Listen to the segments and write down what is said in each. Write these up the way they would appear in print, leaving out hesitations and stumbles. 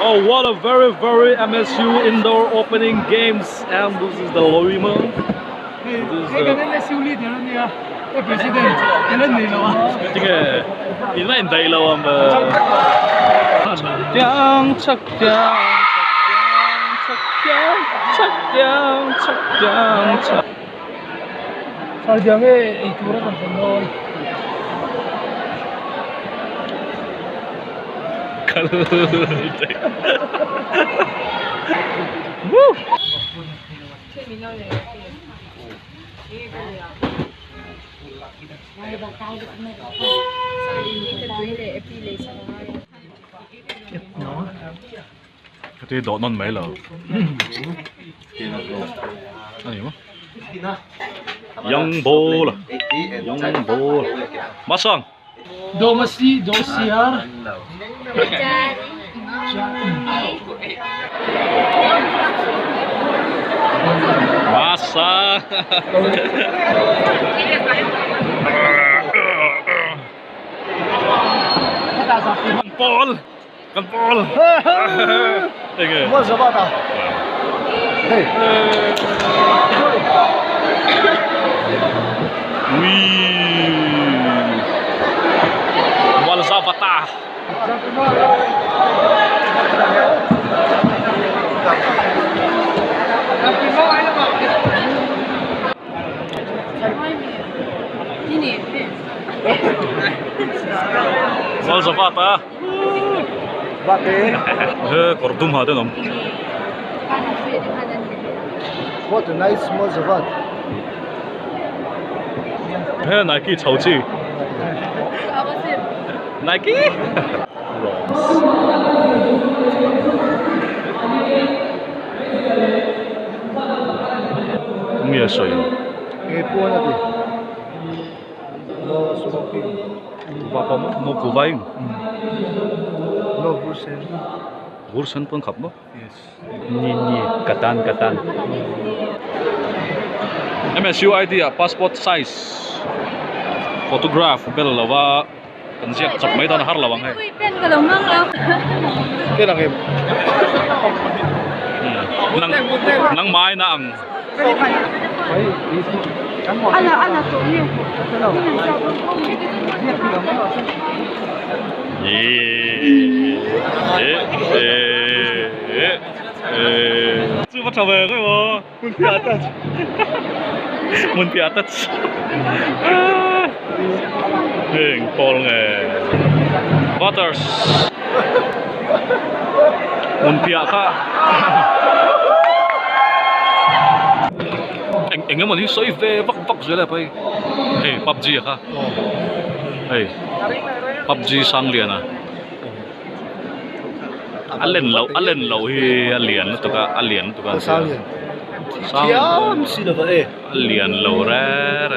Oh, what a very MSU indoor opening games, and this is the Loima. Hey, MSU leader niya. President, kailan nila wa? Sige, inain tayo ang Chak. Sarjangnya itura kan penon. Woo! Cái độ non mấy lờ. Gì mà? Young ball. Masang. Domasi, dosiar. Masa. Kan Paul. Mau siapa tak? Hey. Wih. Wal Zavata. Wal Zavata. Kordum hade nom. What a nice Mozavat. Nike Chauchi. Nike? Mia soy. Puan natin. No smoking. Papa mo kuvain. No Bursen. Bursen pun kap mo? Yes. Ni katan. MSU ID passport size. Photograph bel lawa kan siap chap mai dan har lawang hai. Kailan kayo? Nang mai na ang. Ala to niyo. Chưa bắt trở về rồi mà. Muốn piatat. Hình Paul nghe. Waters. Muốn piaka. Anh em mà đi xoay về vắc dưới là phải. Hey, PUBG à? Hey, PUBG sang liền à? Allen lâu hi alien tu ka alien tu ka. Sang. Kiam sila ba eh? Alien lâu ra.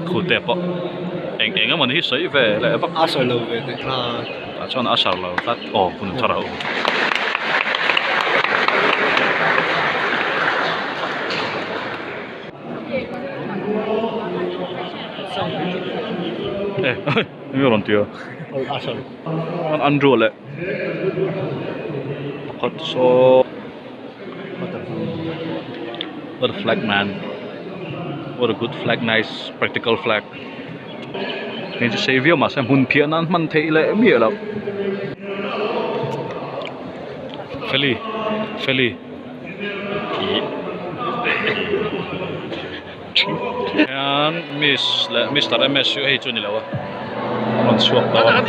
Khute po. Anh em mà đi xoay về là vắc Asar lâu về đấy. Cho nó asar lâu. Tát kun thara. Ini orang tua. Asar. Kan Andrew le. So. What a flag, man. What a good flag, nice practical flag. Nên chỉ xây viêu mà xem hùn phía nó mình thấy lệ mía lắm. Philly. And Mr. MSU hay chun nila wa. Còn suộc đó.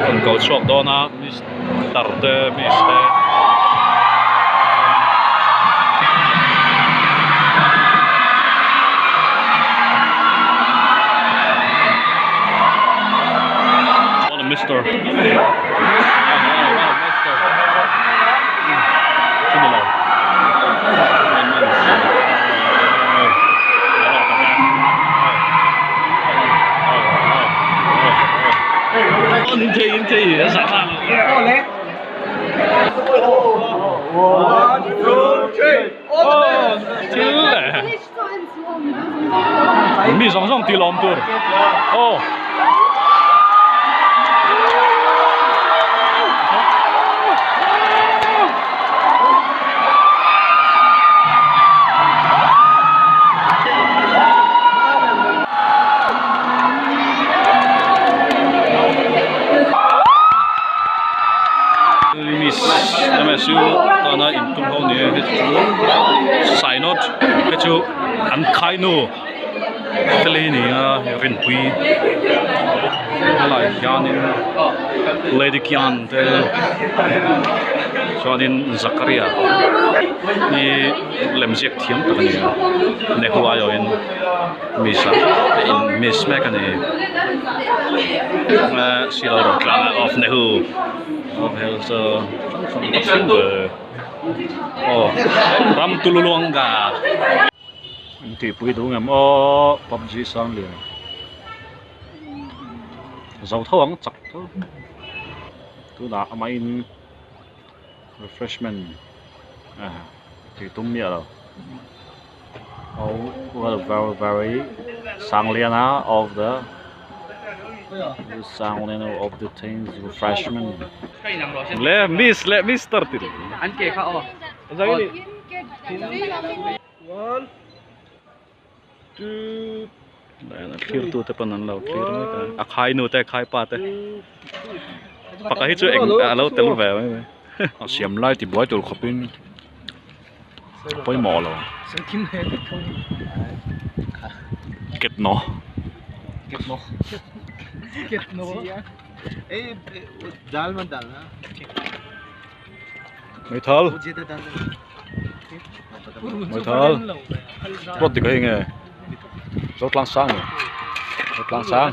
Còn cầu suộc đó na Mr. Mister. Inti, sama. Oleh. 1, 2, 3. Oh, Chile. Mi song song di lom tur. Oh. sai nốt cái chú ăn khai nô cái này nè rin quy lại cho nên lady kian thế cho nên Zakaria ni làm việc thiếm tất này này hoa rồi misa in miss mấy cái này xí lâu rồi cả off này hu off so ram tu luang ga thì bùi đủ ngầm ô PUBG sang liền dầu thâu ăn chặt thôi tu đã máy refreshment thì tung miệng rồi oh very sang liền á of the sang liền of the things refreshment let me start it Anh kể khao. One, Two. clear tu tepan nan lau clear mai ta. Khai nu te khai pa te. Pakai chu eng alo telu ve mai. Siam lai ti boy tul khopin. Poi mo lo. Kim he không. Ket no. Kết nối. Ê, dal mà dal na. Mai thal. Mujhe to dal. Mai thal. Rốt thì cái nghe. Rốt lang sang. Rốt lang sang.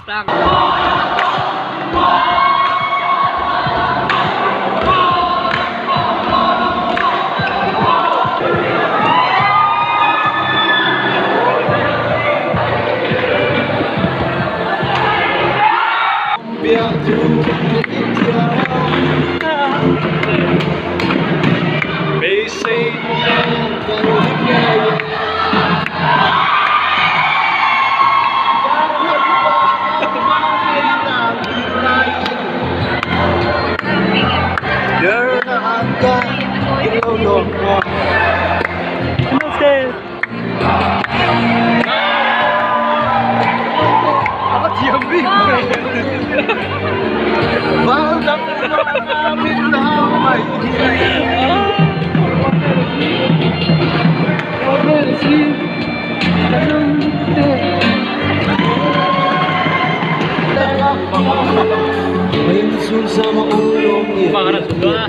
Makanan sudah.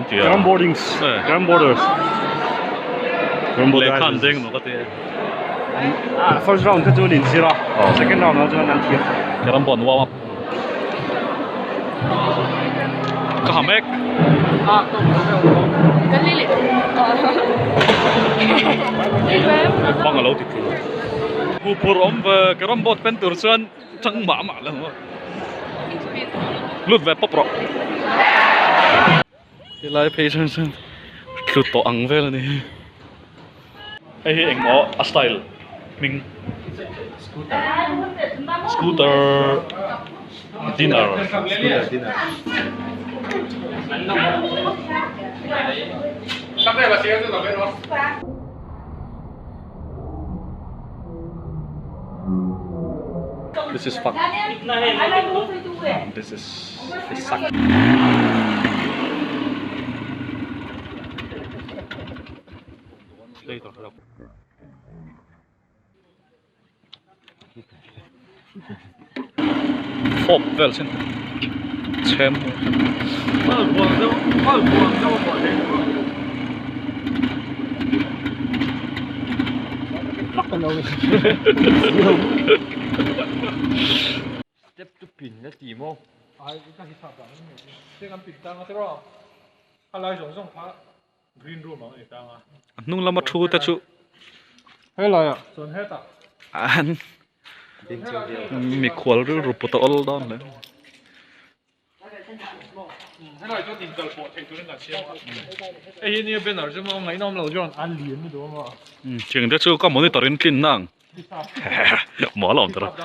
Grand boardings. Grand borders. Grand borders. Lekan ding no kate. First round ka chu lin sira. Second round chu nan thiam. Grand bon warm up. Ka hamek. Cái ly liệt. Bang alo ti tu. Hu purom ve grand bot pen tur chuan chang ma ma la. Lut ve popro. Cái lai patience lụt to ang về là này ai anh ngó a style mình scooter dinner this is fuck this suck later. Hộp vel sin. Chem. Step to pin na ti mo. Ai cái gì thằng đó cái ăn bịch tăng thế rồi. Hay là dùng phá green room mà người ta à. Nung lama thu ta chu. Hay là son hết à. An. Mi khwal ru ru poto ol don le. Hay là cho tiền cờ bộ thành tôi là xem. Êนี่เป็นอะไรมั้งไงน้องเราจะăn liềnไม่ดูมั้ง Chừng đó chu có monitorin kin nang. Mở lòng tao.